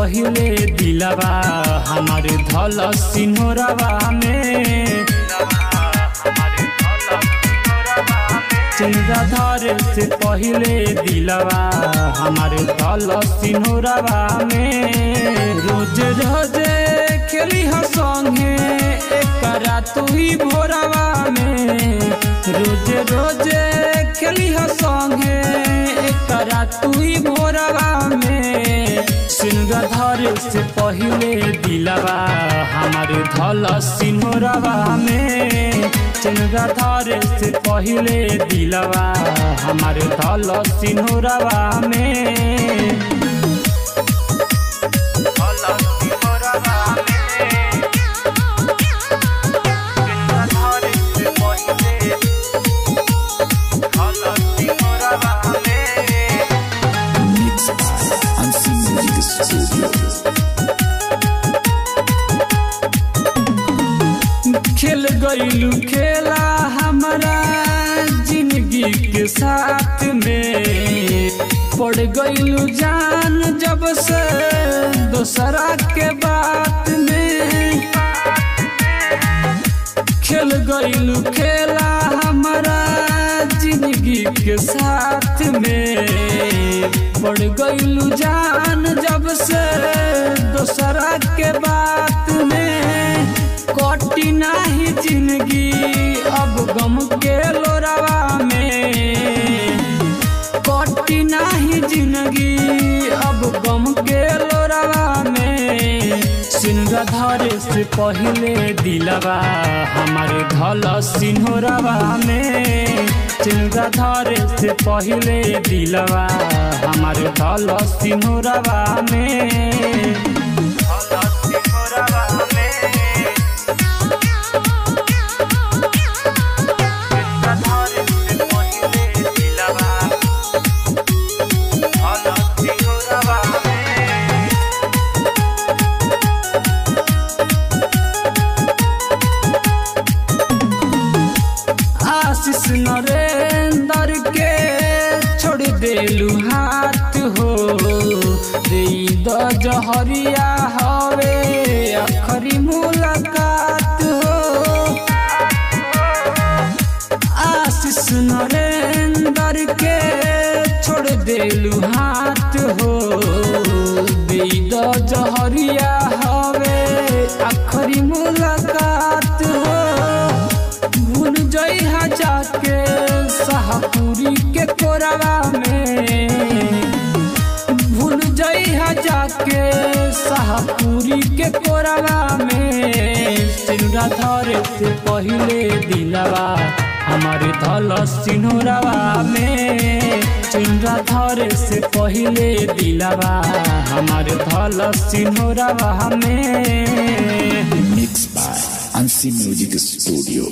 पहिले दिलवा हमार धल सिन्होरवा में। चंद्रा धरे से पहिले दिलवा हमार धल सिन्होरवा में। रोज रोज खेली संगे एकरा तू ही भोरवा में। रोज रोज खेली संगे एकरा तू ही भोरवा में। सिंगा धरे से पहिले दिलवा हमार धल सिन्होरवा में। सिंगा धरे से पहिले दिलवा हमार धल सिन्होरवा में। खेल गईलू खेला हमारा जिंदगी के साथ में। पड़ गईलू जान जब से दोसरा के बात में। खेल गईलू खेला हमारा जिंदगी के साथ में। पड़ गईलू जान जब से दोसरा के बात में। कटी नाही जिंदगी अब गम के लोरावा में। कटी नाही जिंदगी अब गम के लोरावा में। सिंगा धरे से पहिले दिलवा हमार धल सिन्होरवा में। सिंगा धरे से पहिले दिलवा हमार धल सिन्होरवा में। आशीष नरेंद्र के छोड़ देलू हाथ हो। द जहरिया हवे आखरी मुलाकात हो। आशीष नरेंद्र के छोड़ देलू हाथ हो। द जहरिया हवे आखरी मुलाकात हो। भूल जइहा जाके शाहपुरी के कोरवा में। भूल जइहा जाके शाहपुरी के कोरवा में। सिंगा धरे से पहिले दिलवा हमार धल सिन्होरवा में। सिंगा धरे से पहिले दिलवा हमार धल सिन्होरवा में। मिक्स बाय अंशी म्यूजिक स्टूडियो।